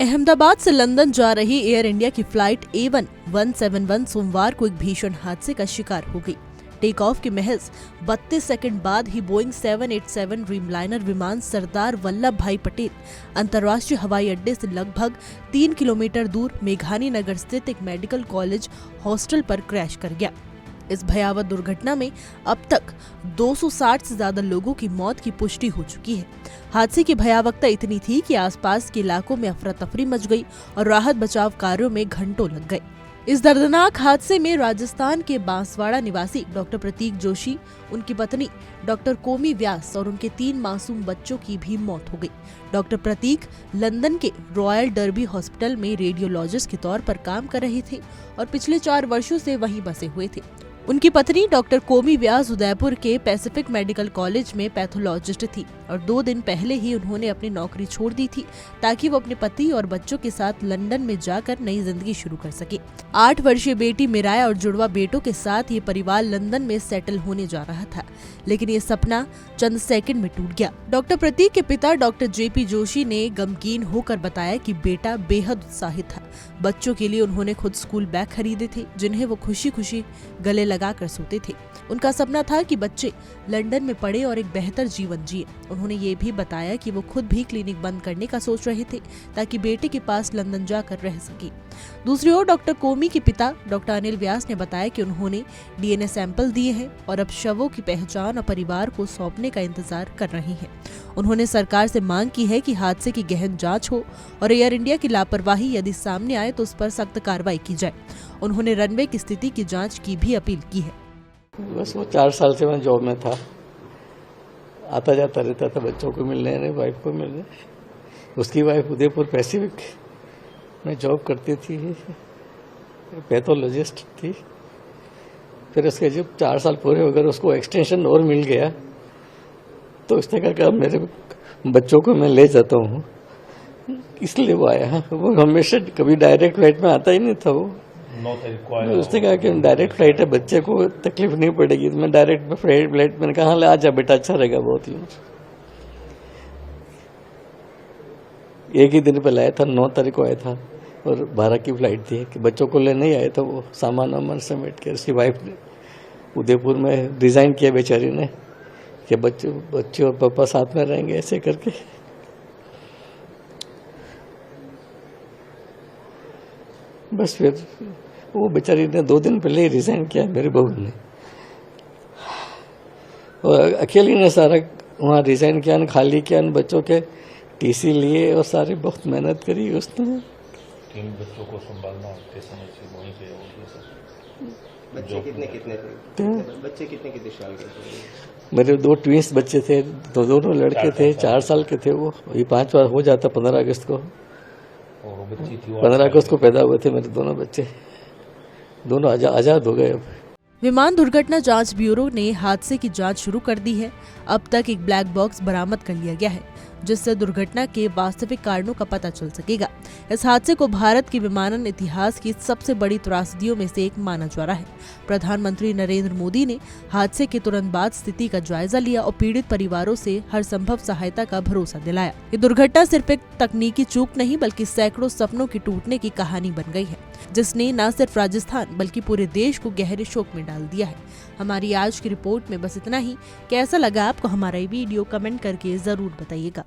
अहमदाबाद से लंदन जा रही एयर इंडिया की फ्लाइट A1 171 सोमवार को एक भीषण हादसे का शिकार हो गई। टेक ऑफ के महज 32 सेकंड बाद ही बोइंग 787 ड्रीमलाइनर विमान सरदार वल्लभ भाई पटेल अंतर्राष्ट्रीय हवाई अड्डे से लगभग 3 किलोमीटर दूर मेघानी नगर स्थित एक मेडिकल कॉलेज हॉस्टल पर क्रैश कर गया। इस भयावह दुर्घटना में अब तक 260 से ज्यादा लोगों की मौत की पुष्टि हो चुकी है। हादसे की भयावहता इतनी थी कि आसपास के इलाकों में अफरा तफरी मच गई और राहत बचाव कार्यों में घंटों लग गए। इस दर्दनाक हादसे में राजस्थान के बांसवाड़ा निवासी डॉक्टर प्रतीक जोशी, उनकी पत्नी डॉक्टर कोमी व्यास और उनके 3 मासूम बच्चों की भी मौत हो गई। डॉक्टर प्रतीक लंदन के रॉयल डर्बी हॉस्पिटल में रेडियोलॉजिस्ट के तौर पर काम कर रहे थे और पिछले 4 वर्षों से वहीं बसे हुए थे। उनकी पत्नी डॉक्टर कोमी व्यास उदयपुर के पैसिफिक मेडिकल कॉलेज में पैथोलॉजिस्ट थी और 2 दिन पहले ही उन्होंने अपनी नौकरी छोड़ दी थी ताकि वो अपने पति और बच्चों के साथ लंदन में जाकर नई जिंदगी शुरू कर सके। 8 वर्षीय बेटी मिराया और जुड़वा बेटों के साथ ये परिवार लंदन में सेटल होने जा रहा था, लेकिन ये सपना चंद सेकंड में टूट गया। डॉक्टर प्रतीक के पिता डॉक्टर JP जोशी ने गमगीन होकर बताया कि बेटा बेहद उत्साहित था। बच्चों के लिए उन्होंने खुद स्कूल बैग खरीदे थे जिन्हें वो खुशी खुशी गले लगाकर सोते थे। उनका सपना था कि बच्चे लंदन में पढ़े और एक बेहतर जीवन जिए। उन्होंने ये भी बताया कि वो खुद भी क्लिनिक बंद करने का सोच रहे थे ताकि बेटे के पास लंदन जाकर रह सके। दूसरी ओर डॉक्टर कोमी के पिता डॉक्टर अनिल व्यास ने बताया कि उन्होंने DNA सैंपल दिए हैं और अब शवों की पहचान और परिवार को सौंपने का इंतजार कर रहे हैं। उन्होंने सरकार से मांग की है कि हादसे की गहन जांच हो और एयर इंडिया की लापरवाही यदि सामने आए तो उस पर सख्त कार्रवाई की जाए। उन्होंने रनवे की स्थिति की जांच की भी अपील की है। बस वो 4 साल से मैं जॉब में था, आता जाता रहता था बच्चों को मिलने, वाइफ को मिलने। उसकी वाइफ उदयपुर पैसिफिक में जॉब करती थी, पैथोलॉजिस्ट थी। फिर उसके जब 4 साल पूरे हो गए उसको एक्सटेंशन और मिल गया तो उसने कहा मेरे बच्चों को मैं ले जाता हूँ, इसलिए वो आया। वो हमेशा कभी डायरेक्ट फ्लाइट में आता ही नहीं था। वो उसने कहा कि डायरेक्ट फ्लाइट है, बच्चे को तकलीफ नहीं पड़ेगी। मैं डायरेक्ट फ्लाइट मैंने कहा ले आजा बेटा, अच्छा रहेगा बहुत ही। एक ही दिन पहले आया था, 9 तारीख को आया था और 12 की फ्लाइट थी कि बच्चों को ले नहीं आया था। वो सामान वामान समेट के उसकी वाइफ ने उदयपुर में डिजाइन किया बेचारी ने कि बच्चे और पापा साथ में रहेंगे, ऐसे करके। बस फिर वो बेचारी ने 2 दिन पहले ही रिजाइन किया, मेरी बहू ने। और अकेली ने सारा वहाँ रिजाइन किया, खाली किया, बच्चों के TC लिए और सारी बहुत मेहनत करी उसने। 3 बच्चों को संभालना वहीं पे बच्चे कितने थे? बच्चे कितने साल के थे? मेरे 2 ट्विंस बच्चे थे, दोनों लड़के थे, 4 साल के थे। वो 5 बार हो जाता 15 अगस्त को। 15 अगस्त को पैदा हुए थे मेरे दोनों बच्चे, दोनों आजाद हो गए अब। विमान दुर्घटना जांच ब्यूरो ने हादसे की जांच शुरू कर दी है। अब तक एक ब्लैक बॉक्स बरामद कर लिया गया है जिससे दुर्घटना के वास्तविक कारणों का पता चल सकेगा। इस हादसे को भारत के विमानन इतिहास की सबसे बड़ी त्रासदियों में से एक माना जा रहा है। प्रधानमंत्री नरेंद्र मोदी ने हादसे के तुरंत बाद स्थिति का जायजा लिया और पीड़ित परिवारों से हर संभव सहायता का भरोसा दिलाया। ये दुर्घटना सिर्फ एक तकनीकी चूक नहीं बल्कि सैकड़ों सपनों की टूटने की कहानी बन गई है, जिसने न सिर्फ राजस्थान बल्कि पूरे देश को गहरे शोक में डाल दिया है। हमारी आज की रिपोर्ट में बस इतना ही। कैसा लगा आपको हमारा ये वीडियो, कमेंट करके जरूर बताइएगा।